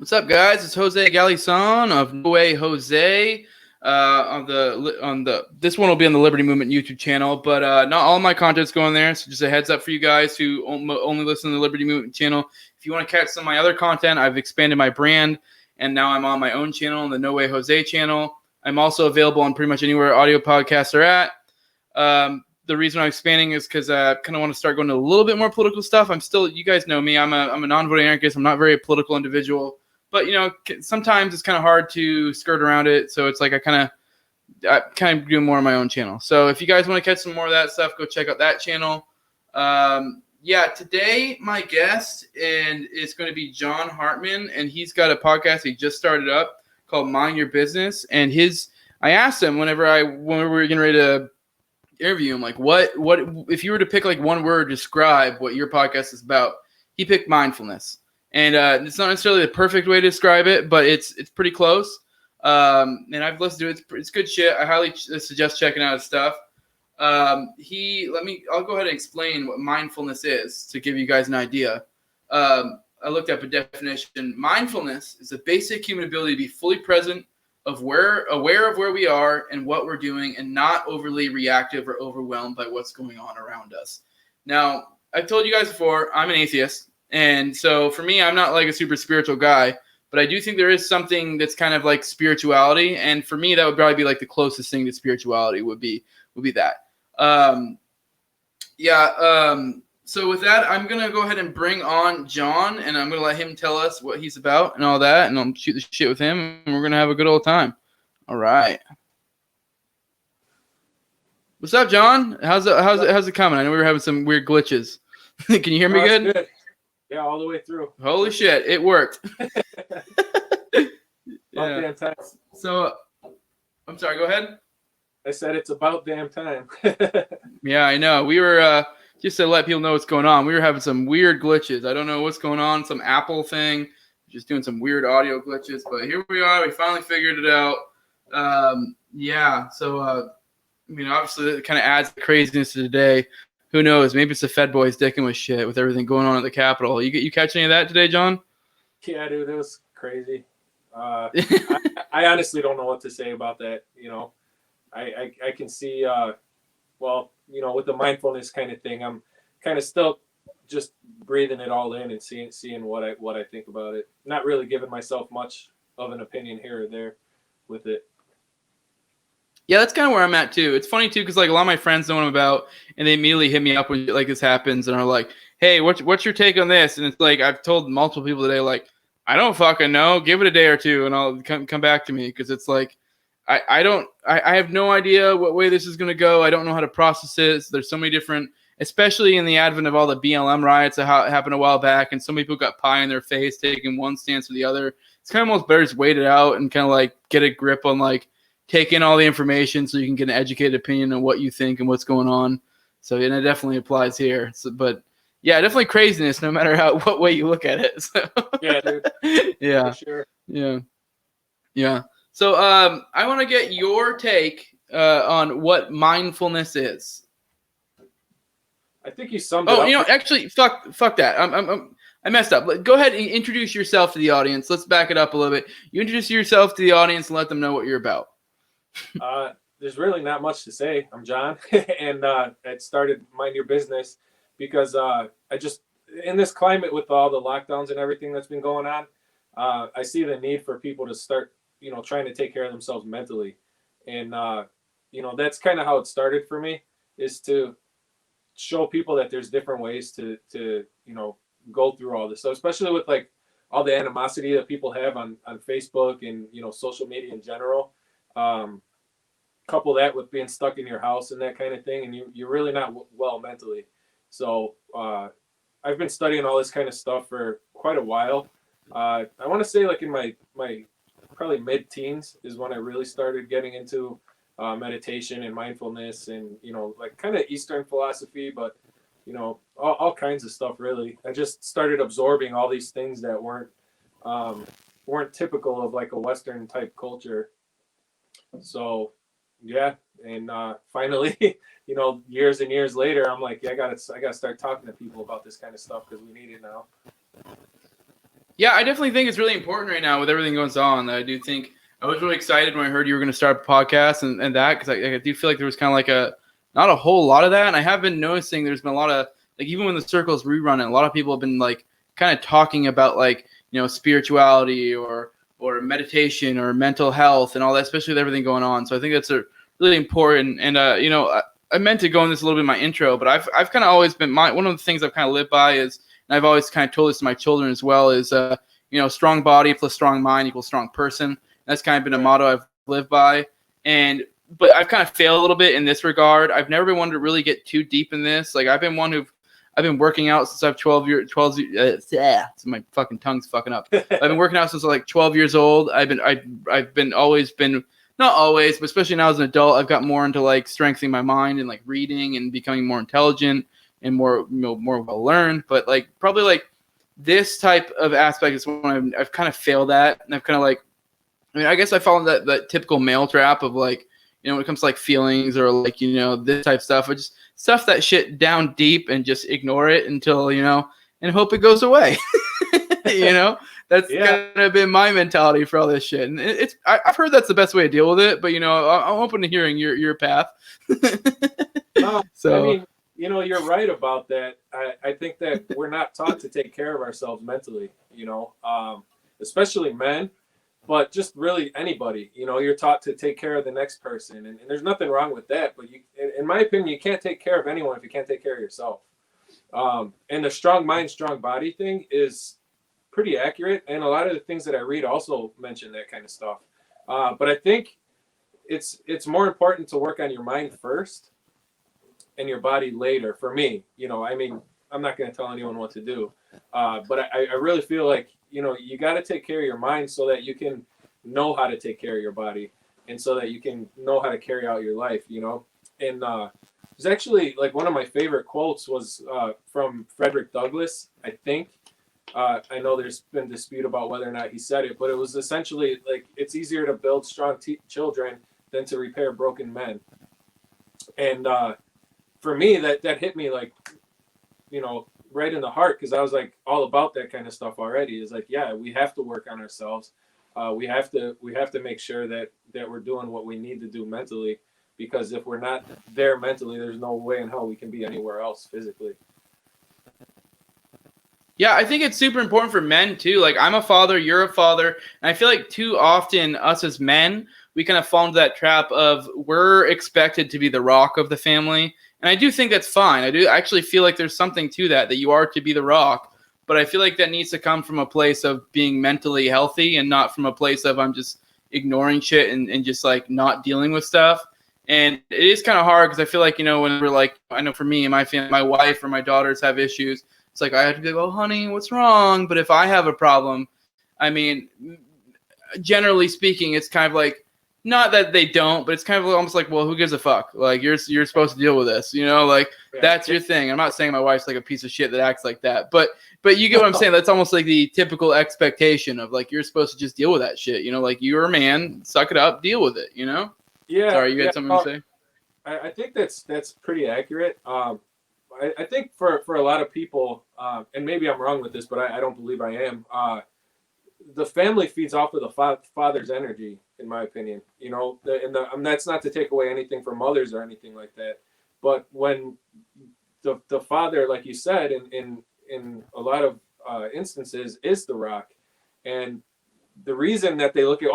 What's up, guys? It's Jose Galison of No Way Jose. This one will be on the Liberty Movement YouTube channel, but not all my content's going there. So just a heads up for you guys who only listen to the Liberty Movement channel. If you want to catch some of my other content, I've expanded my brand, and now I'm on my own channel, the No Way Jose channel. I'm also available on pretty much anywhere audio podcasts are at. The reason I'm expanding is because I kind of want to start going to a little bit more political stuff. You guys know me. I'm a non-voting anarchist. I'm not very a political individual. But, sometimes it's kind of hard to skirt around it. So it's like I kind of do more on my own channel. So if you guys want to catch some more of that stuff, go check out that channel. Today my guest is going to be John Hartmann, and he's got a podcast he just started up called Mind Your Business. And I asked him when we were getting ready to interview him, like, what if you were to pick like one word to describe what your podcast is about? He picked mindfulness. And it's not necessarily the perfect way to describe it, but it's pretty close. And I've listened to it. It's good shit. I highly suggest checking out his stuff. I'll go ahead and explain what mindfulness is to give you guys an idea. I looked up a definition. Mindfulness is a basic human ability to be fully present, aware of where we are and what we're doing, and not overly reactive or overwhelmed by what's going on around us. Now, I've told you guys before, I'm an atheist. And so for me, I'm not like a super spiritual guy, but I do think there is something that's kind of like spirituality. And for me, that would probably be like the closest thing to spirituality would be that. So with that, I'm going to go ahead and bring on John, and I'm going to let him tell us what he's about and all that. And I'll shoot the shit with him, and we're going to have a good old time. All right. What's up, John? How's it coming? I know we were having some weird glitches. Can you hear me good? Yeah, all the way through. Holy shit, it worked. About damn time. So, I'm sorry, go ahead. I said it's about damn time. Yeah, I know. We were, just to let people know what's going on, we were having some weird glitches. I don't know what's going on, some Apple thing, just doing some weird audio glitches, but here we are. We finally figured it out. Obviously, it kind of adds the craziness to today. Who knows? Maybe it's the Fed boys dicking with shit with everything going on at the Capitol. You catch any of that today, John? Yeah, dude, it was crazy. I honestly don't know what to say about that. I can see, with the mindfulness kind of thing, I'm kind of still just breathing it all in and seeing what I think about it. Not really giving myself much of an opinion here or there with it. Yeah, that's kind of where I'm at too. It's funny too because like a lot of my friends know what I'm about, and they immediately hit me up when like this happens, and are like, "Hey, what's your take on this?" And it's like I've told multiple people today, like, I don't fucking know. Give it a day or two, and I'll come back to me because it's like I have no idea what way this is gonna go. I don't know how to process it. So there's so many different, especially in the advent of all the BLM riots that happened a while back, and so many people got pie in their face taking one stance or the other. It's kind of almost better to wait it out and kind of like get a grip on like. Take in all the information so you can get an educated opinion on what you think and what's going on. So, and it definitely applies here. So, but yeah, definitely craziness no matter what way you look at it. So. Yeah, dude. Yeah. For sure. Yeah. Yeah. So, I want to get your take on what mindfulness is. I think you summed it up. Actually, fuck that. I messed up. Go ahead and introduce yourself to the audience. Let's back it up a little bit. You introduce yourself to the audience and let them know what you're about. There's really not much to say. I'm John, and I started Mind Your Business because I just, in this climate with all the lockdowns and everything that's been going on, I see the need for people to start, trying to take care of themselves mentally. And, that's kind of how it started for me, is to show people that there's different ways to go through all this. So especially with like all the animosity that people have on Facebook and, social media in general. Couple that with being stuck in your house and that kind of thing, and you're really not well mentally. So I've been studying all this kind of stuff for quite a while. I want to say like in my probably mid-teens is when I really started getting into meditation and mindfulness and like kind of Eastern philosophy, but all kinds of stuff really. I just started absorbing all these things that weren't typical of like a Western type culture. So yeah, and finally, years and years later, I'm like, yeah, I gotta start talking to people about this kind of stuff because we need it now. Yeah, I definitely think it's really important right now with everything going on. I do think I was really excited when I heard you were going to start a podcast and that, because I do feel like there was kind of like not a whole lot of that. And I have been noticing there's been a lot of, like, even when the circles rerun, a lot of people have been like kind of talking about like, spirituality or meditation or mental health and all that, especially with everything going on. So I think that's a really important. And I meant to go in this a little bit in my intro, but I've kind of always been one of the things I've kind of lived by is, and I've always kind of told this to my children as well, is strong body plus strong mind equals strong person. That's kind of been a motto I've lived by. But I've kind of failed a little bit in this regard. I've never been one to really get too deep in this. Like I've been working out since I've 12 years. So my fucking tongue's fucking up. I've been working out since like 12 years old. I've been always been, not always, but especially now as an adult, I've got more into like strengthening my mind and like reading and becoming more intelligent and more more well learned. But like probably like this type of aspect is when I've kind of failed at, and I've kind of like, I mean, I guess I fall in that typical male trap of like, when it comes to like feelings or like, this type of stuff, I just stuff that shit down deep and just ignore it until, and hope it goes away. That's kind of been my mentality for all this shit. And I've heard that's the best way to deal with it, but I'm open to hearing your path. So, I mean, you're right about that. I think that we're not taught to take care of ourselves mentally, especially men, but just really anybody. You're taught to take care of the next person, and there's nothing wrong with that. But in my opinion, you can't take care of anyone if you can't take care of yourself. And the strong mind, strong body thing is pretty accurate, and a lot of the things that I read also mention that kind of stuff. But I think it's more important to work on your mind first and your body later. For me, I mean, I'm not going to tell anyone what to do, but I really feel like you got to take care of your mind so that you can know how to take care of your body, and so that you can know how to carry out your life. And it's actually like one of my favorite quotes was from Frederick Douglass, I think. I know there's been dispute about whether or not he said it, but it was essentially like, it's easier to build strong children than to repair broken men. And for me, that hit me like, right in the heart, because I was like all about that kind of stuff already. Is like, yeah, we have to work on ourselves. We have to make sure that we're doing what we need to do mentally, because if we're not there mentally, there's no way in hell we can be anywhere else physically. Yeah, I think it's super important for men too. Like, I'm a father, you're a father, and I feel like too often us as men, we kind of fall into that trap of we're expected to be the rock of the family. And I do think that's fine. I do actually feel like there's something to that you are to be the rock. But I feel like that needs to come from a place of being mentally healthy and not from a place of I'm just ignoring shit and just like not dealing with stuff. And it is kind of hard because I feel like, when we're like, I know for me and my family, my wife or my daughters have issues, it's like I have to be like, oh, honey, what's wrong? But if I have a problem, I mean, generally speaking, it's kind of like, not that they don't, but it's kind of almost like, well, who gives a fuck? Like, you're supposed to deal with this, like that's your thing. I'm not saying my wife's like a piece of shit that acts like that, but you get what I'm saying? That's almost like the typical expectation of like, you're supposed to just deal with that shit, like you're a man, suck it up, deal with it, Yeah. Sorry, you had something to say? I think that's pretty accurate. I think for a lot of people, and maybe I'm wrong with this, but I don't believe I am. The family feeds off of the father's energy, in my opinion. That's not to take away anything from mothers or anything like that. But when the father, like you said, in a lot of instances, is the rock, and the reason that they look at,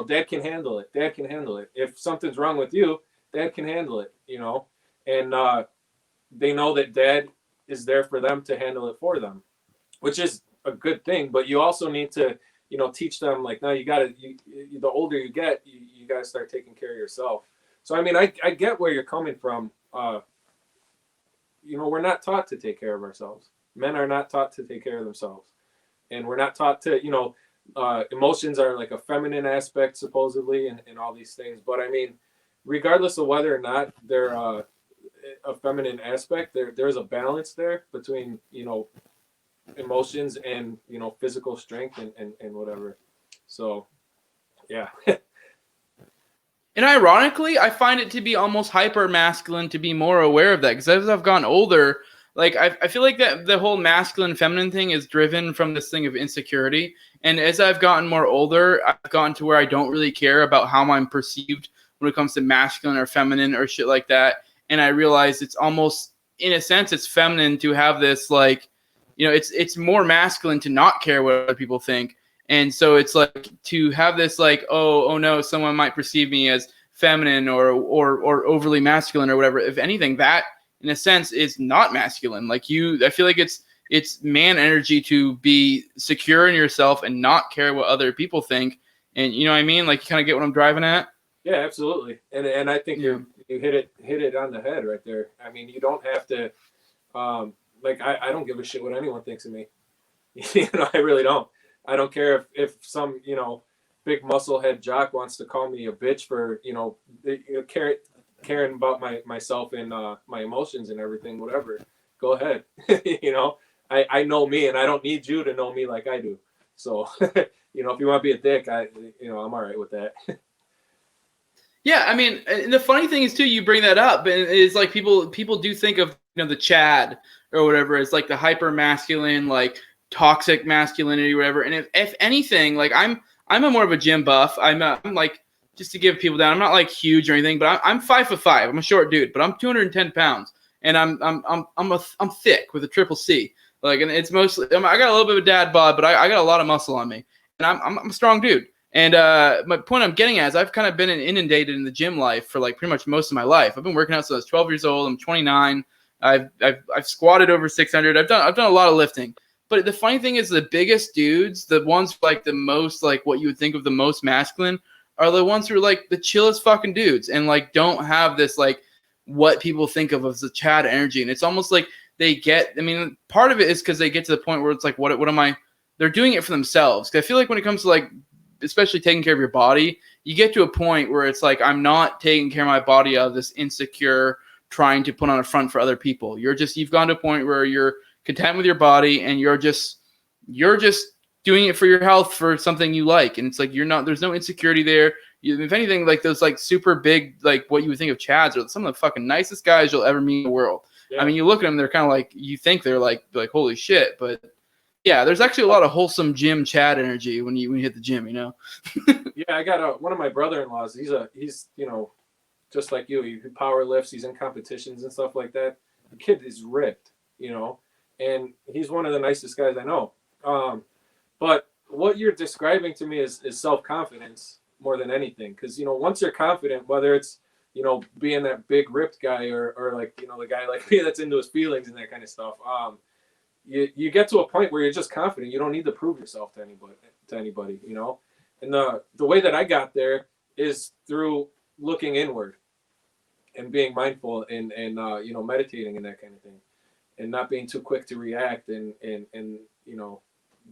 dad can handle it. Dad can handle it. If something's wrong with you, dad can handle it. And they know that dad is there for them to handle it for them, which is a good thing. But you also need to, teach them like, no, the older you get, you got to start taking care of yourself. So, I mean, I get where you're coming from. We're not taught to take care of ourselves. Men are not taught to take care of themselves. And we're not taught to, emotions are like a feminine aspect supposedly and all these things. But I mean, regardless of whether or not they're a feminine aspect, there's a balance there between emotions and physical strength and whatever. So yeah. And ironically, I find it to be almost hyper masculine to be more aware of that, because as I've gotten older, like I feel like that the whole masculine feminine thing is driven from this thing of insecurity. And as I've gotten more older, I've gotten to where I don't really care about how I'm perceived when it comes to masculine or feminine or shit like that. And I realize it's almost, in a sense, it's feminine to have this, like, it's more masculine to not care what other people think. And so it's like to have this, like, oh no, someone might perceive me as feminine or overly masculine or whatever. If anything, that in a sense is not masculine. Like, I feel like it's man energy to be secure in yourself and not care what other people think. And you know what I mean? Like, you kind of get what I'm driving at? Yeah, absolutely. And I think you hit it on the head right there. I mean, you don't have to, like, I don't give a shit what anyone thinks of me. I really don't. I don't care if some, big musclehead jock wants to call me a bitch for, caring about myself and my emotions and everything, whatever. Go ahead. I know me, and I don't need you to know me like I do. So, if you want to be a dick, I'm all right with that. Yeah, I mean, and the funny thing is too, you bring that up, and it's like people do think of the Chad or whatever as like the hyper masculine, like toxic masculinity or whatever. And if anything, like I'm a more of a gym buff. I'm like, just to give people down, I'm not like huge or anything, but I'm 5'5". I'm a short dude, but I'm 210 pounds, and I'm thick with a triple C. Like, and it's mostly, I got a little bit of a dad bod, but I got a lot of muscle on me, and I'm a strong dude. And my point I'm getting at is I've kind of been inundated in the gym life for like pretty much most of my life. I've been working out since I was 12 years old. I'm 29. I've squatted over 600. I've done a lot of lifting. But the funny thing is, the biggest dudes, the ones like the most, like what you would think of the most masculine, are the ones who are like the chillest fucking dudes and like don't have this like what people think of as the Chad energy. And it's almost like they get, I mean, part of it is because they get to the point where it's like, what am I? They're doing it for themselves. Because I feel like when it comes to like, especially taking care of your body, you get to a point where it's like, I'm not taking care of my body out of this insecure trying to put on a front for other people. You've gone to a point where you're content with your body and you're just doing it for your health, for something you like. And it's like, there's no insecurity there. If anything, like those like super big, like what you would think of Chads are some of the fucking nicest guys you'll ever meet in the world. Yeah. I mean, you look at them, they're kind of like, you think they're like holy shit, but yeah, there's actually a lot of wholesome gym Chad energy when you hit the gym, Yeah, I got one of my brother-in-laws. He's just like you. He power lifts. He's in competitions and stuff like that. The kid is ripped, and he's one of the nicest guys I know. But what you're describing to me is self-confidence more than anything. Because, once you're confident, whether it's, being that big ripped guy or like, the guy like me that's into his feelings and that kind of stuff, you get to a point where you're just confident. You don't need to prove yourself to anybody, And the way that I got there is through looking inward and being mindful and meditating and that kind of thing, and not being too quick to react and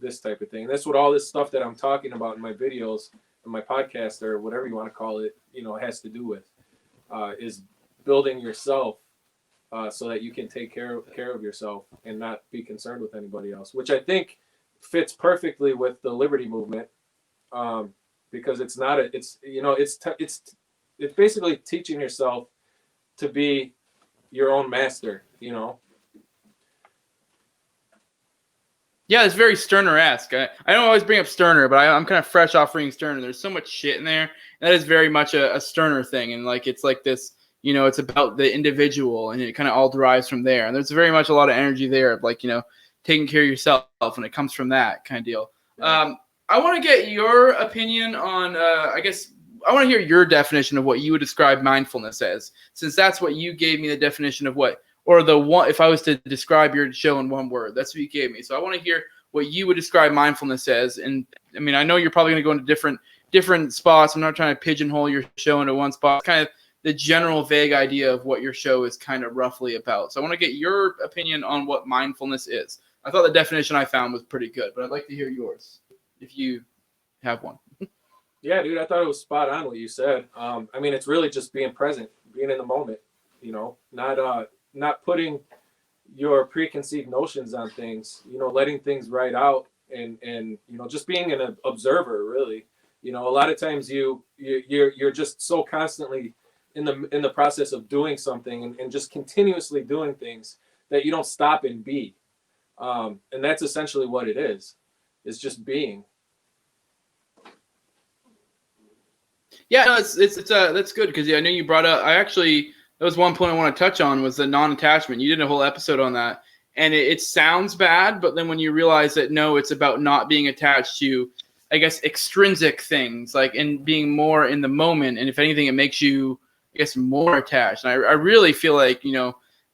this type of thing. And that's what all this stuff that I'm talking about in my videos and my podcast or whatever you want to call it, has to do with, is building yourself so that you can take care of yourself and not be concerned with anybody else, which I think fits perfectly with the liberty movement, because it's basically teaching yourself to be your own master, Yeah, it's very Stirner-esque. I don't always bring up Stirner, but I'm kind of fresh off reading Stirner. There's so much shit in there. That is very much a Stirner thing. And like, it's like this, it's about the individual and it kind of all derives from there. And there's very much a lot of energy there of like, taking care of yourself, and it comes from that kind of deal. I want to get your opinion on, I guess, I want to hear your definition of what you would describe mindfulness as, since that's what you gave me the definition of what, or the one, if I was to describe your show in one word, that's what you gave me. So I want to hear what you would describe mindfulness as. And I mean, I know you're probably going to go into different spots. I'm not trying to pigeonhole your show into one spot. It's kind of the general vague idea of what your show is kind of roughly about. So I want to get your opinion on what mindfulness is. I thought the definition I found was pretty good, but I'd like to hear yours if you have one. Yeah, dude, I thought it was spot on what you said. I mean, it's really just being present, being in the moment, not putting your preconceived notions on things, letting things ride out and just being an observer, really. A lot of times you're just so constantly in the process of doing something and just continuously doing things that you don't stop and be. And that's essentially what it is. It's just being. Yeah, no, it's that's good because I know you brought up. That was one point I want to touch on was the non-attachment. You did a whole episode on that, and it sounds bad, but then when you realize that no, it's about not being attached to, I guess, extrinsic things, like and being more in the moment, and if anything, it makes you, I guess, more attached. And I really feel like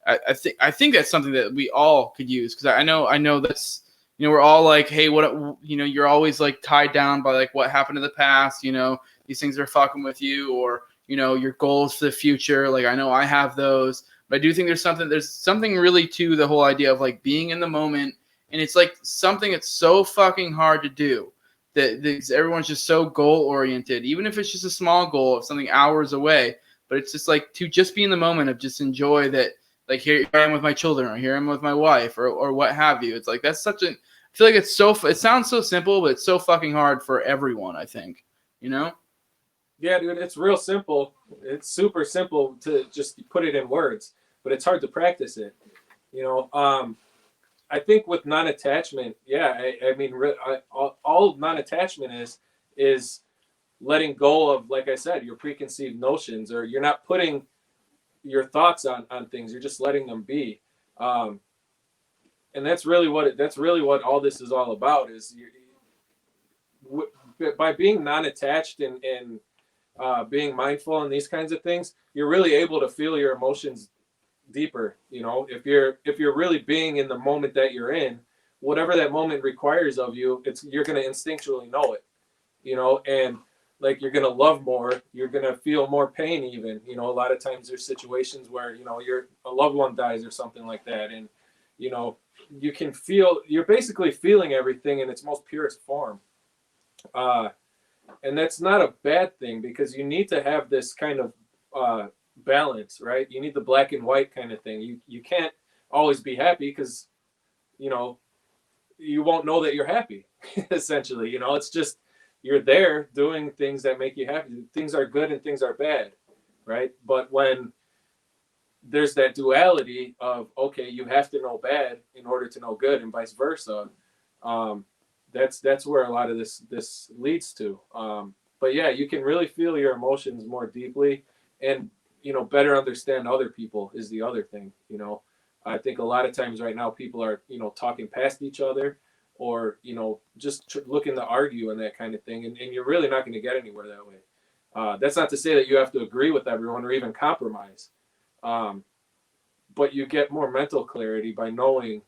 I think that's something that we all could use because I know that's we're all like, hey, what you're always like tied down by like what happened in the past, these things are fucking with you, or your goals for the future. Like I know I have those, but I do think there's something really to the whole idea of like being in the moment, and it's like something that's so fucking hard to do. That everyone's just so goal oriented, even if it's just a small goal of something hours away. But it's just like to just be in the moment of just enjoy that. Like here I am with my children, or here I am with my wife, or what have you. It's like that's such a. I feel like it sounds so simple, but it's so fucking hard for everyone. I think, Yeah, dude, it's real simple. It's super simple to just put it in words, but it's hard to practice it. I think with non-attachment, yeah, I mean, all non-attachment is letting go of, like I said, your preconceived notions, or you're not putting your thoughts on things. You're just letting them be. And that's really what all this is all about is by being non-attached and being mindful and these kinds of things, you're really able to feel your emotions deeper. If you're really being in the moment that you're in, whatever that moment requires of you, you're going to instinctually know it, and like you're going to love more, you're going to feel more pain even. A lot of times there's situations where a loved one dies or something like that, and you can feel, you're basically feeling everything in its most purest form. And that's not a bad thing, because you need to have this kind of balance, right? You need the black and white kind of thing. You can't always be happy, because you won't know that you're happy. Essentially, it's just you're there doing things that make you happy. Things are good and things are bad, right? But when there's that duality of, okay, you have to know bad in order to know good, and vice versa, that's where a lot of this leads to. But yeah, you can really feel your emotions more deeply, and better understand other people is the other thing. I think a lot of times right now people are talking past each other, or just looking to argue and that kind of thing, and you're really not going to get anywhere that way. That's not to say that you have to agree with everyone or even compromise, but you get more mental clarity by knowing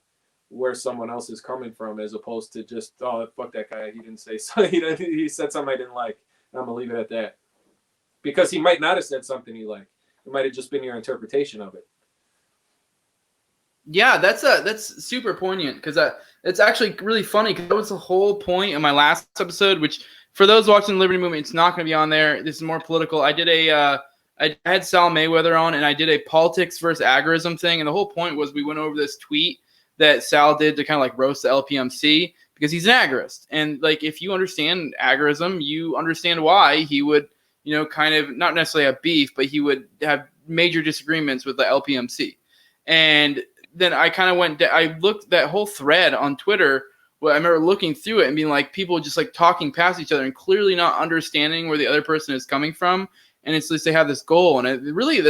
where someone else is coming from, as opposed to just, oh, fuck that guy, he didn't say so, he said something I didn't like, and I'm gonna leave it at that, because he might not have said something you like. It might have just been your interpretation of it. Yeah, that's super poignant, because it's actually really funny, because that was the whole point of my last episode, which for those watching the Liberty Movement, it's not going to be on there. This is more political. I did I had Sal Mayweather on, and I did a politics versus agorism thing, and the whole point was we went over this tweet that Sal did to kind of like roast the LPMC, because he's an agorist, and like if you understand agorism, you understand why he would kind of not necessarily have beef, but he would have major disagreements with the LPMC. And then I kind of I looked that whole thread on Twitter. Well, I remember looking through it and being like, people just like talking past each other and clearly not understanding where the other person is coming from. And it's just they have this goal, and it really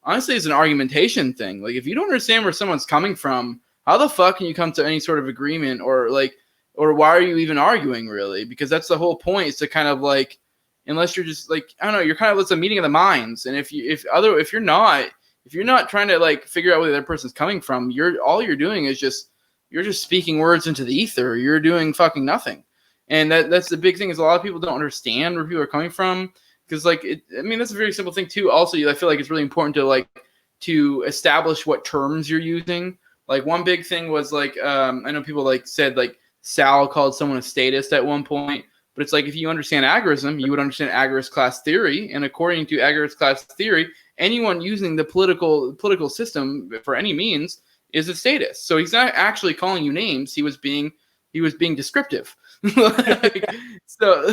honestly it's an argumentation thing. Like if you don't understand where someone's coming from, how the fuck can you come to any sort of agreement, or why are you even arguing, really? Because that's the whole point, is to kind of like, unless you're just like, I don't know, you're kind of, it's a meeting of the minds. And if you're not trying to like figure out where the other person's coming from, all you're doing is you're just speaking words into the ether. You're doing fucking nothing. And that's the big thing, is a lot of people don't understand where people are coming from. Because that's a very simple thing too. Also, I feel like it's really important to establish what terms you're using. Like one big thing was like, I know people like said like Sal called someone a statist at one point, but it's like if you understand agorism, you would understand agorist class theory, and according to agorist class theory, anyone using the political system for any means is a statist. So he's not actually calling you names. He was being descriptive. So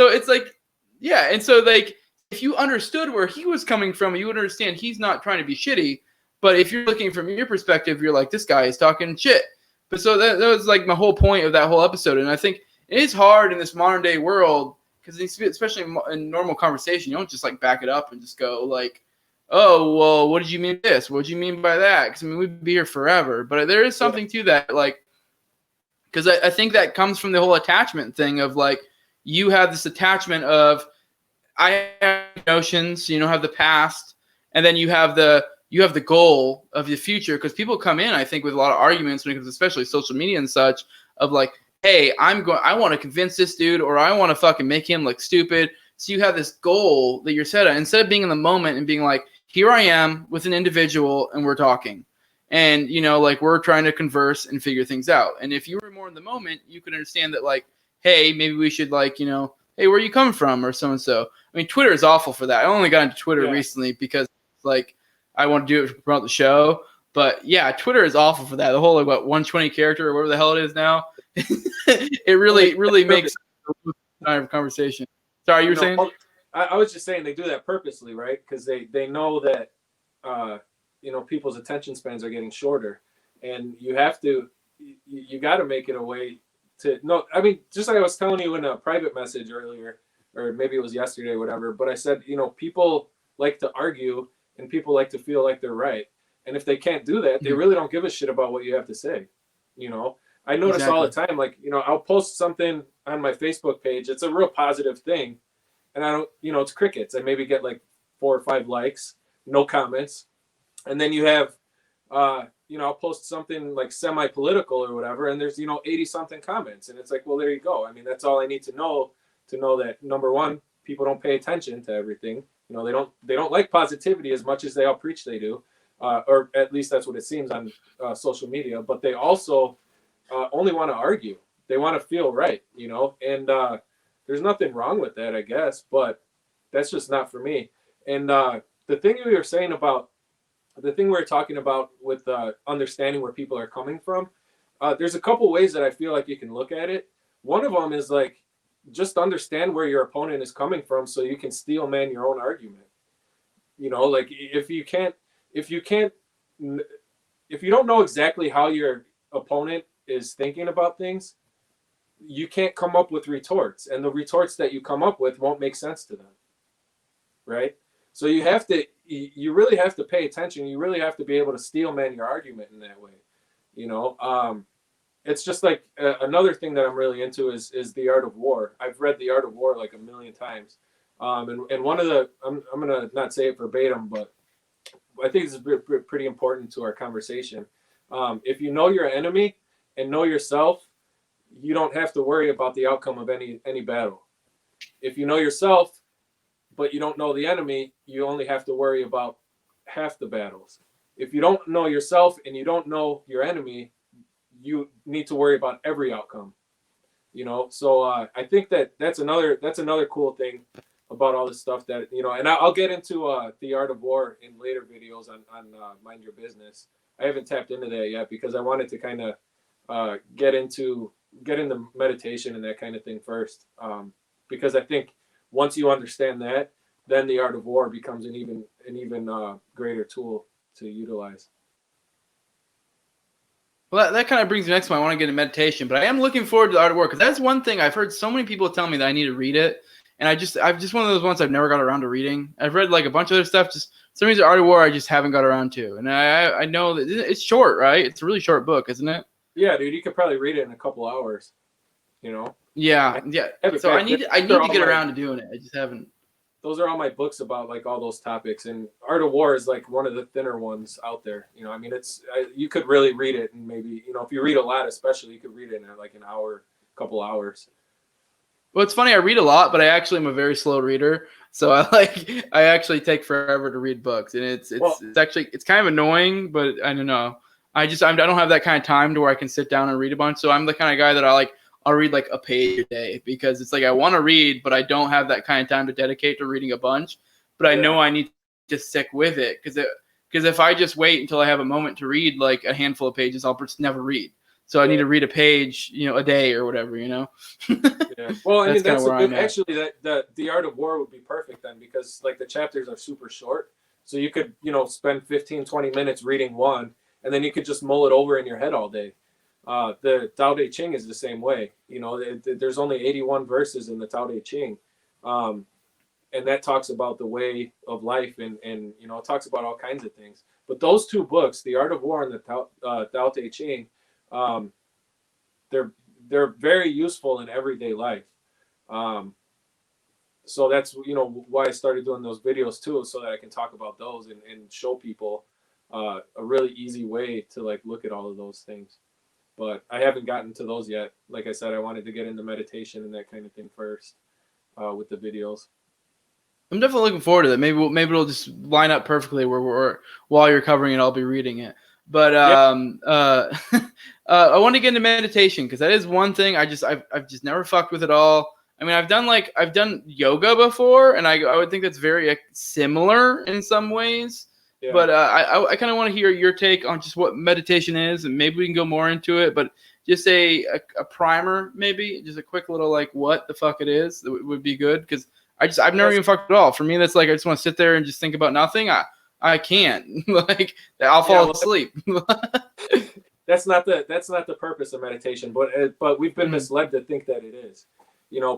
it's like, yeah, and so like if you understood where he was coming from, you would understand he's not trying to be shitty, But if you're looking from your perspective, you're like, this guy is talking shit. But so that was like my whole point of that whole episode. And I think it is hard in this modern day world because especially in normal conversation, you don't just like back it up and just go like, oh, well, what did you mean by this? What did you mean by that? Because I mean, we'd be here forever. But there is something to that, like, because I think that comes from the whole attachment thing of like, you have this attachment of, I have notions, have the past, and then you have the goal of the future. Because people come in, I think, with a lot of arguments when it comes, especially social media and such, of like, hey, I want to convince this dude, or I want to fucking make him look stupid. So you have this goal that you're set on, instead of being in the moment and being like, here I am with an individual and we're talking. And, like we're trying to converse and figure things out. And if you were more in the moment, you could understand that like, hey, maybe we should like, hey, where are you coming from? Or so-and-so. I mean, Twitter is awful for that. I only got into Twitter recently because like I want to do it to promote the show. But yeah, Twitter is awful for that. The whole like 120 character or whatever the hell it is now. It really makes a conversation. Sorry, you were saying? I was just saying they do that purposely, right? Because they know that people's attention spans are getting shorter, and you got to make it a way to no. I mean, just like I was telling you in a private message earlier, or maybe it was yesterday, whatever. But I said, people like to argue, and people like to feel like they're right. And if they can't do that, they really don't give a shit about what you have to say. I notice all the time, like, I'll post something on my Facebook page. It's a real positive thing. And I don't, it's crickets. I maybe get like 4 or 5 likes, no comments. And then you have, I'll post something like semi-political or whatever. And there's, 80 something comments. And it's like, well, there you go. I mean, that's all I need to know that, number one, people don't pay attention to everything. They don't like positivity as much as they all preach they do. Or at least that's what it seems on social media. But they also only want to argue. They want to feel right, and there's nothing wrong with that, I guess, but that's just not for me. And the thing we were talking about with understanding where people are coming from, there's a couple ways that I feel like you can look at it. One of them is like, just understand where your opponent is coming from so you can steel man your own argument. Like if you don't know exactly how your opponent is thinking about things, you can't come up with retorts, and the retorts that you come up with won't make sense to them, right? So you really have to pay attention. You really have to be able to steel man your argument in that way. It's just like another thing that I'm really into is The Art of War. I've read The Art of War like 1,000,000 times, and one of the I'm gonna not say it verbatim, but I think this is pretty important to our conversation. If you know your enemy and know yourself, you don't have to worry about the outcome of any battle. If you know yourself, but you don't know the enemy, you only have to worry about half the battles. If you don't know yourself and you don't know your enemy, you need to worry about every outcome. So I think that's another cool thing about all this stuff that, and I'll get into The Art of War in later videos on Mind Your Business. I haven't tapped into that yet because I wanted to kind of get into meditation and that kind of thing first. Because I think once you understand that, then The Art of War becomes an even greater tool to utilize. Well, that kind of brings me next one. I want to get into meditation, but I am looking forward to The Art of War because that's one thing I've heard so many people tell me that I need to read it. And I've just one of those ones I've never got around to reading. I've read like a bunch of other stuff. Just some reason Art of War I just haven't got around to. And I know that it's short, right? It's a really short book, isn't it? Yeah, dude, you could probably read it in a couple hours. Yeah. So I need to get around to doing it. I just haven't. Those are all my books about like all those topics, and Art of War is like one of the thinner ones out there. I mean, you could really read it, and maybe if you read a lot, especially, you could read it in like an hour, couple hours. Well, it's funny. I read a lot, but I actually am a very slow reader. So I actually take forever to read books, and it's kind of annoying. But I don't know. I don't have that kind of time to where I can sit down and read a bunch. So I'm the kind of guy that I'll read like a page a day because it's like I want to read, but I don't have that kind of time to dedicate to reading a bunch. But I know I need to stick with it because if I just wait until I have a moment to read like a handful of pages, I'll just never read. So I need to read a page, a day or whatever, Yeah. Well, actually The Art of War would be perfect then because like the chapters are super short. So you could, spend 15, 20 minutes reading one, and then you could just mull it over in your head all day. The Tao Te Ching is the same way. There's only 81 verses in the Tao Te Ching. And that talks about the way of life, and it talks about all kinds of things. But those two books, The Art of War and the Tao Te Ching, they're very useful in everyday life. So that's why I started doing those videos too, so that I can talk about those and show people a really easy way to like look at all of those things. But I haven't gotten to those yet. Like I said, I wanted to get into meditation and that kind of thing first with the videos. I'm definitely looking forward to that. Maybe it'll just line up perfectly where while you're covering it, I'll be reading it. But I want to get into meditation because that is one thing I've just never fucked with at all. I mean, I've done yoga before, and I would think that's very similar in some ways. Yeah. But I kind of want to hear your take on just what meditation is, and maybe we can go more into it. But just a primer, maybe just a quick little like what the fuck it is that would be good, because I've never even fucked at all. For me, that's like I just want to sit there and just think about nothing. I can't. Like I'll fall asleep. That's not the purpose of meditation. But we've been misled to think that it is.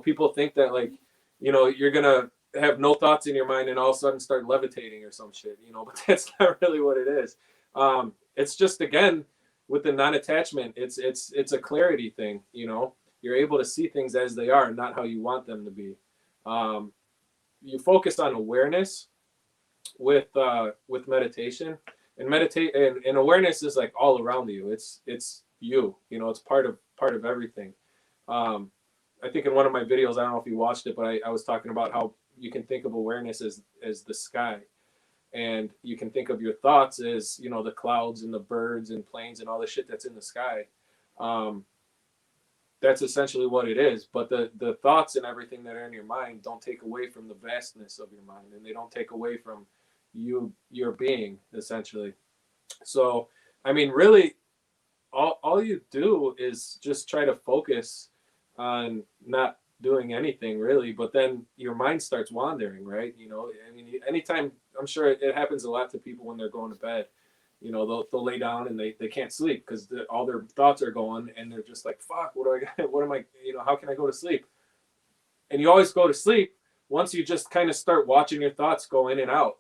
People think that like, you're gonna have no thoughts in your mind and all of a sudden start levitating or some shit. But that's not really what it is. It's just, again, with the non-attachment, it's a clarity thing. You're able to see things as they are, not how you want them to be. You focus on awareness with meditation, and awareness is like all around you. It's you. It's part of everything. I think in one of my videos, I don't know if you watched it, but I was talking about how you can think of awareness as the sky, and you can think of your thoughts as the clouds and the birds and planes and all the shit that's in the sky. That's essentially what it is. But the thoughts and everything that are in your mind don't take away from the vastness of your mind, and they don't take away from your being, essentially. So, I mean, really, all you do is just try to focus on not doing anything, really, but then your mind starts wandering, right? I mean, anytime, I'm sure it happens a lot to people when they're going to bed. They'll lay down and they can't sleep because all their thoughts are going, and they're just like, fuck, how can I go to sleep? And you always go to sleep once you just kind of start watching your thoughts go in and out,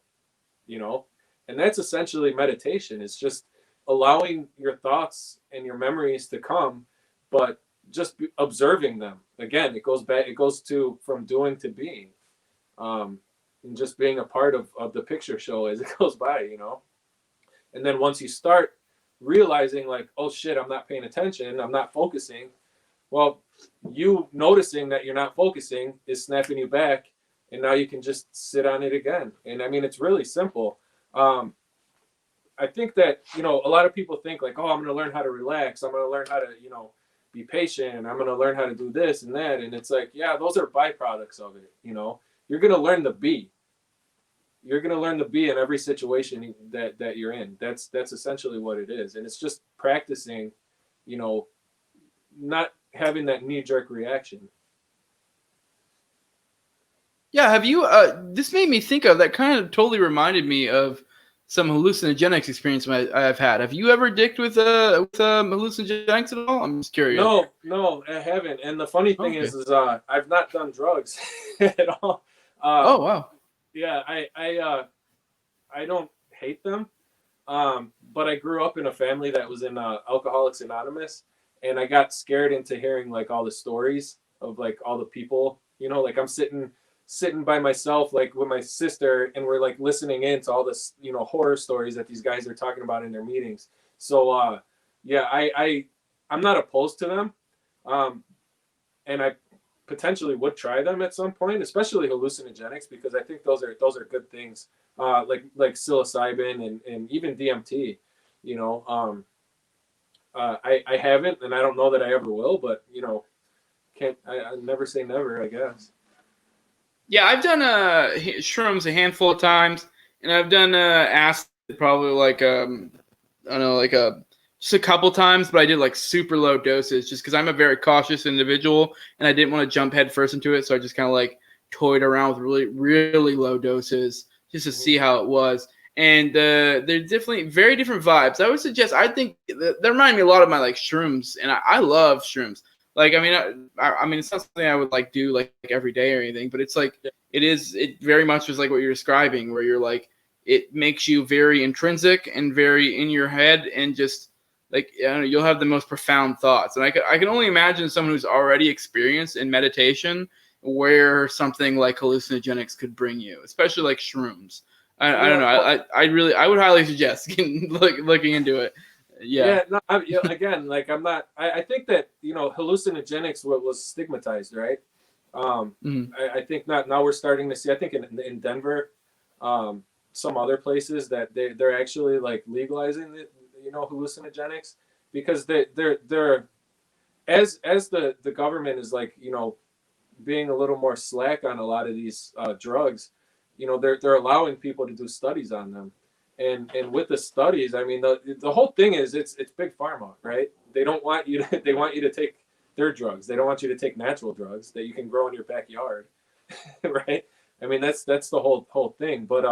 and that's essentially meditation. It's just allowing your thoughts and your memories to come, but just observing them. Again, it goes to from doing to being, and just being a part of the picture show as it goes by, And then once you start realizing like, oh shit, I'm not paying attention, I'm not focusing. Well, you noticing that you're not focusing is snapping you back, and now you can just sit on it again. And I mean, it's really simple. I think that, a lot of people think like, oh, I'm going to learn how to relax. I'm going to learn how to, be patient. I'm going to learn how to do this and that. And it's like, yeah, those are byproducts of it. You're going to learn the be. You're going to learn the be in every situation that you're in. That's essentially what it is. And it's just practicing, not having that knee-jerk reaction. Yeah, have you, this made me think of, that kind of totally reminded me of some hallucinogenics experience I've had. Have you ever dicked with hallucinogenics at all? I'm just curious. No, I haven't. And the funny thing is I've not done drugs at all. Oh, wow. Yeah, I don't hate them, but I grew up in a family that was in Alcoholics Anonymous, and I got scared into hearing like all the stories of like all the people, like I'm sitting by myself, like with my sister, and we're like listening in to all this, horror stories that these guys are talking about in their meetings. So, yeah, I'm not opposed to them. And I potentially would try them at some point, especially hallucinogenics, because I think those are good things. Like psilocybin and even DMT, I haven't, and I don't know that I ever will, but I never say never, I guess. Yeah, I've done shrooms a handful of times, and I've done acid probably like I don't know, just a couple times, but I did like super low doses just because I'm a very cautious individual, and I didn't want to jump head first into it, so I just kind of like toyed around with really, really low doses just to see how it was. And they're definitely very different vibes. I would suggest. I think they remind me a lot of my like shrooms, and I love shrooms. Like, I mean, I mean, it's not something I would like do like every day or anything, but it's like it very much is like what you're describing, where you're like it makes you very intrinsic and very in your head, and just like I don't know, you'll have the most profound thoughts. And I can only imagine someone who's already experienced in meditation where something like hallucinogenics could bring you, especially like shrooms. I don't know. I would highly suggest looking into it. Yeah. No, again, like I'm not. I think that hallucinogenics was stigmatized, right? I think not. Now we're starting to see. I think in Denver, some other places that they're actually like legalizing hallucinogenics, because they're as the government is like being a little more slack on a lot of these drugs. They're allowing people to do studies on them. And with the studies, I mean, the whole thing is it's big pharma, right? They don't want you to, they want you to take their drugs. They don't want you to take natural drugs that you can grow in your backyard, right? I mean, that's the whole thing. But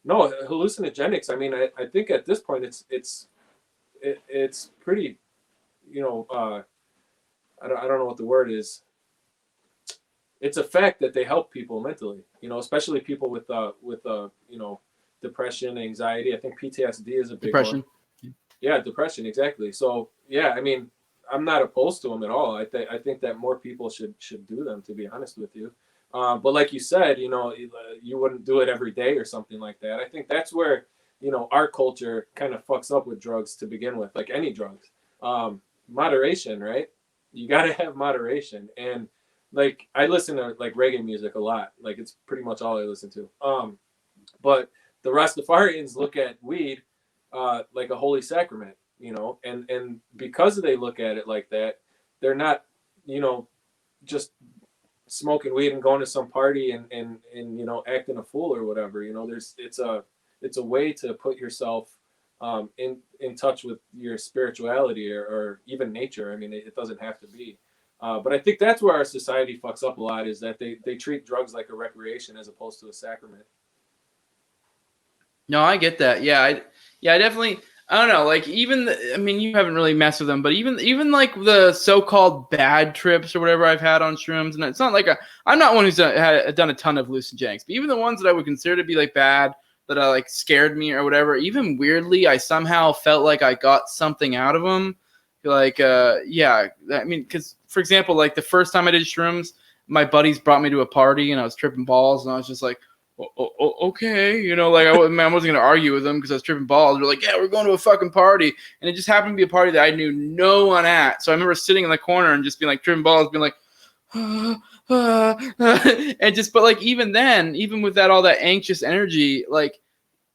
no, hallucinogenics. I mean, I think at this point it's pretty, I don't know what the word is. It's a fact that they help people mentally, especially people with depression, anxiety. I think PTSD is a big Depression. one. Yeah, depression, exactly. So yeah, I mean, I'm not opposed to them at all. I think that more people should do them, to be honest with you. But like you said, you wouldn't do it every day or something like that. I think that's where our culture kind of fucks up with drugs to begin with, like any drugs. Moderation, right? You got to have moderation. And like I listen to like reggae music a lot. Like it's pretty much all I listen to. But the Rastafarians look at weed like a holy sacrament, and because they look at it like that, they're not, just smoking weed and going to some party and acting a fool or whatever. It's a way to put yourself in touch with your spirituality or even nature. I mean, it doesn't have to be. But I think that's where our society fucks up a lot, is that they treat drugs like a recreation as opposed to a sacrament. No, I get that. Yeah, I definitely. I don't know. Like I mean, you haven't really messed with them, but even like the so-called bad trips or whatever I've had on shrooms, and it's not like I'm not one who's done a ton of hallucinogenics, but even the ones that I would consider to be like bad, that like scared me or whatever, even weirdly, I somehow felt like I got something out of them. Like, yeah, I mean, because for example, like the first time I did shrooms, my buddies brought me to a party and I was tripping balls, and I was just like, okay, like I wasn't going to argue with them because I was tripping balls. They're like, yeah, we're going to a fucking party, and it just happened to be a party that I knew no one at. So I remember sitting in the corner and just being like tripping balls, being like, and just, but like even then, even with all that anxious energy, like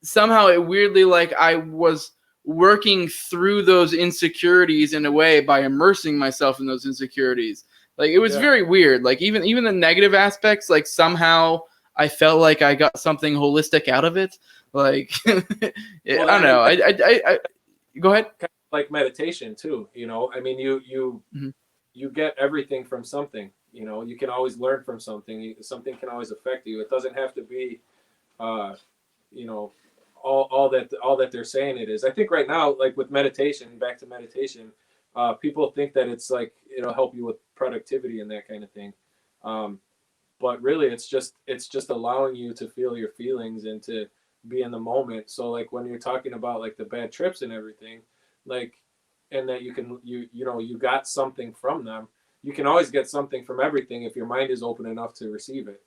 somehow it weirdly, like I was working through those insecurities in a way by immersing myself in those insecurities. Like it was very weird. Like even the negative aspects, like somehow I felt like I got something holistic out of it. Like, I don't know. I go ahead. Kind of like meditation too. I mean, you get everything from something. You can always learn from something. Something can always affect you. It doesn't have to be, all that they're saying it is. I think right now, like with meditation, back to meditation, people think that it's like it'll help you with productivity and that kind of thing. But really it's just allowing you to feel your feelings and to be in the moment. So like when you're talking about like the bad trips and everything, like, and that you got something from them, you can always get something from everything if your mind is open enough to receive it.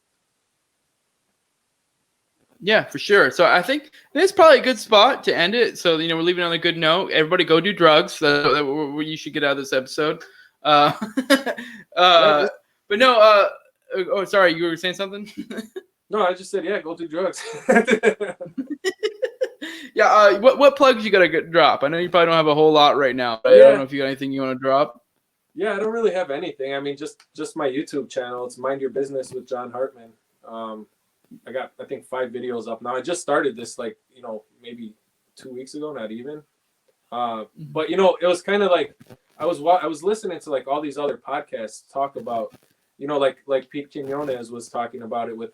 Yeah, for sure. So I think this is probably a good spot to end it. So, we're leaving on a good note. Everybody go do drugs. That's what you should get out of this episode. But no, oh, sorry, you were saying something? No, I just said, yeah, go do drugs. Yeah, what plugs you got to drop? I know you probably don't have a whole lot right now. But I don't know if you got anything you want to drop. Yeah, I don't really have anything. I mean, just my YouTube channel. It's Mind Your Business with John Hartmann. I got, I think, 5 videos up now. I just started this like, maybe 2 weeks ago, not even. But it was kind of like I was listening to like all these other podcasts talk about, like Pete Quinones was talking about it with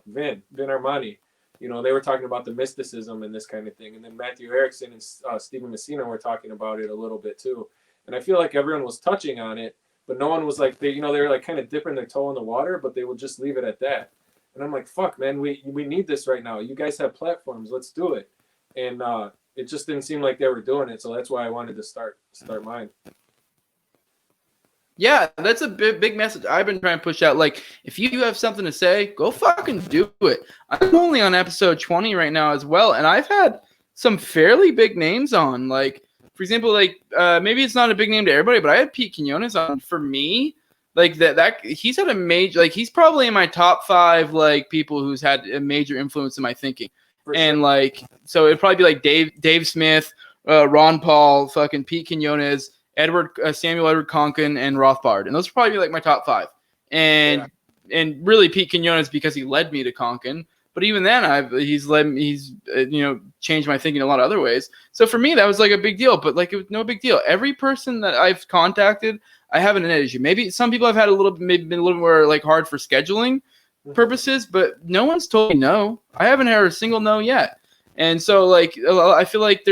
Vin Armani. You know, they were talking about the mysticism and this kind of thing. And then Matthew Erickson and Stephen Messina were talking about it a little bit too. And I feel like everyone was touching on it, but no one was like, they were like kind of dipping their toe in the water, but they would just leave it at that. And I'm like, fuck, man, we need this right now. You guys have platforms. Let's do it. And it just didn't seem like they were doing it. So that's why I wanted to start mine. Yeah, that's a big message I've been trying to push out. Like, if you have something to say, go fucking do it. I'm only on episode 20 right now as well, and I've had some fairly big names on. Like, for example, like maybe it's not a big name to everybody, but I had Pete Quinones on. For me, like that he's had a major, like he's probably in my top 5 like people who's had a major influence in my thinking. And like, so it'd probably be like Dave Smith, Ron Paul, fucking Pete Quinones, Samuel Edward Konkin, and Rothbard, and those would probably be like my top 5. And really Pete Quinones because he led me to Konkin, but even then he's changed my thinking in a lot of other ways. So for me that was like a big deal, but like it was no big deal. Every person that I've contacted, I haven't had an issue. Maybe some people have had been a little more like hard for scheduling purposes, but no one's told me no. I haven't heard a single no yet. And so, like, I feel like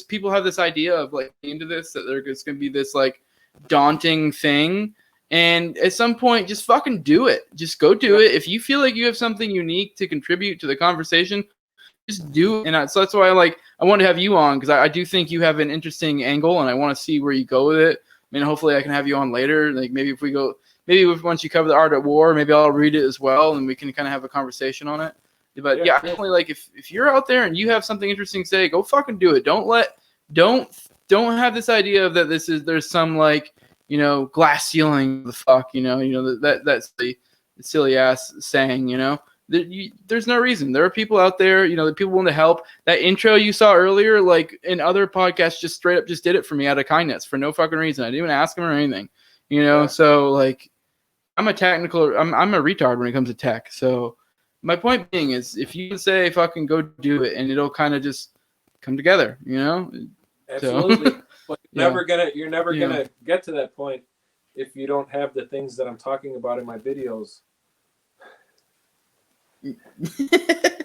people have this idea of, like, into this, that there's going to be this, like, daunting thing. And at some point, just fucking do it. Just go do it. If you feel like you have something unique to contribute to the conversation, just do it. And so that's why, I wanted to have you on, because I do think you have an interesting angle, and I want to see where you go with it. I mean, hopefully I can have you on later. Like, maybe once you cover the Art at War, maybe I'll read it as well, and we can kind of have a conversation on it. But yeah, definitely, like, if you're out there and you have something interesting to say, go fucking do it. Don't have this idea of that there's some, like, glass ceiling, the fuck, that's the silly ass saying, there's no reason. There are people out there, that people want to help. That intro you saw earlier, like in other podcasts, just straight up just did it for me out of kindness for no fucking reason. I didn't even ask them or anything, So like, I'm a retard when it comes to tech. So my point being is, if you say fucking go do it, and it'll kind of just come together, Absolutely. So, but you're never gonna get to that point if you don't have the things that I'm talking about in my videos.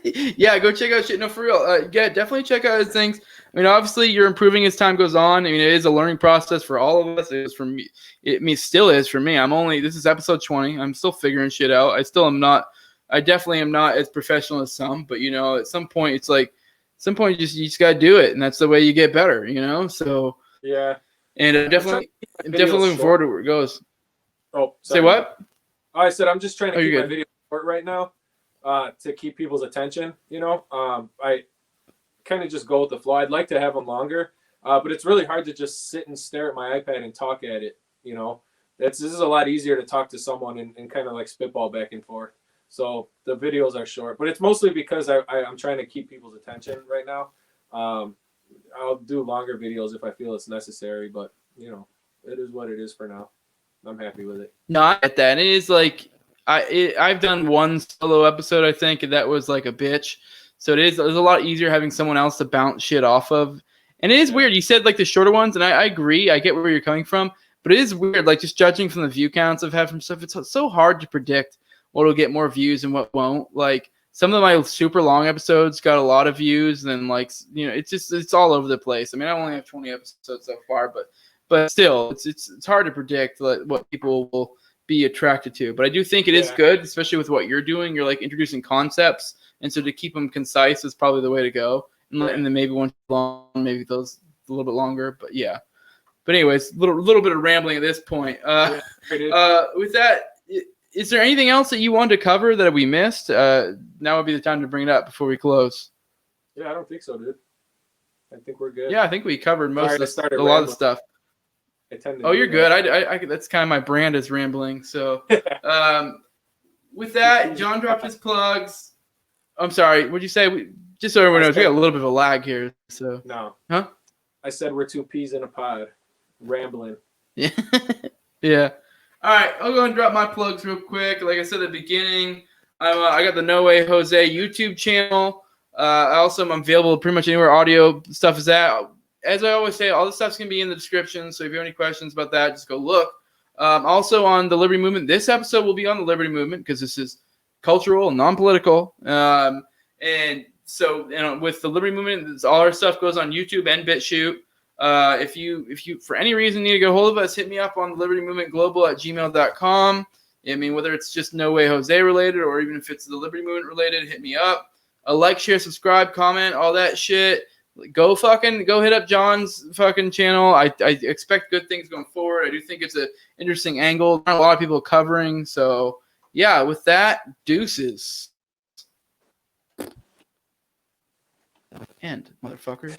Yeah, go check out shit. No, for real. Definitely check out his things. I mean, obviously you're improving as time goes on. I mean, it is a learning process for all of us. It is for me. Still is for me. This is episode 20. I'm still figuring shit out. I definitely am not as professional as some, but at some point it's like, you just gotta do it, and that's the way you get better, So yeah, and I'm definitely looking forward to where it goes. Oh, sorry. Say what? Oh, I said I'm just trying to keep my video short right now, to keep people's attention. I kind of just go with the flow. I'd like to have them longer, but it's really hard to just sit and stare at my iPad and talk at it. This is a lot easier to talk to someone and kind of like spitball back and forth. So the videos are short, but it's mostly because I'm trying to keep people's attention right now. I'll do longer videos if I feel it's necessary, but it is what it is for now. I'm happy with it. No, I get that. It is like I've done one solo episode, I think, and that was like a bitch. So it's a lot easier having someone else to bounce shit off of. And it is weird. You said like the shorter ones, and I agree. I get where you're coming from, but it is weird. Like just judging from the view counts I've had from stuff, it's so hard to predict what'll get more views and what won't. Like some of my super long episodes got a lot of views, and then like it's all over the place. I mean, I only have 20 episodes so far, but still, it's hard to predict what people will be attracted to. But I do think it is good, especially with what you're doing. You're like introducing concepts, and so to keep them concise is probably the way to go. And then maybe one long, maybe those a little bit longer. But yeah. But anyways, little bit of rambling at this point. With that. Is there anything else that you wanted to cover that we missed? Now would be the time to bring it up before we close. Yeah, I don't think so, dude. I think we're good. Yeah, I think we covered a lot of the stuff. You're good. I that's kind of my brand is rambling. So with that, John dropped his plugs. I'm sorry. What'd you say? Just so everyone knows, we got a little bit of a lag here. So no. Huh? I said we're 2 peas in a pod, rambling. Yeah. Yeah. All right, I'll go and drop my plugs real quick. Like I said at the beginning, I got the No Way Jose YouTube channel. I'm available pretty much anywhere audio stuff is at. As I always say, all the stuff's going to be in the description, so if you have any questions about that, just go look. Also on the Liberty Movement. This episode will be on the Liberty Movement because this is cultural, non-political. And so, with the Liberty Movement, all our stuff goes on YouTube and BitChute. If you for any reason need to get a hold of us, hit me up on Liberty Movement Global at gmail.com. I mean, whether it's just No Way Jose related or even if it's the Liberty Movement related, hit me up. Like, share, subscribe, comment, all that shit. Go hit up John's fucking channel. I expect good things going forward. I do think it's an interesting angle. Not a lot of people covering. So yeah, with that, deuces. End, motherfucker.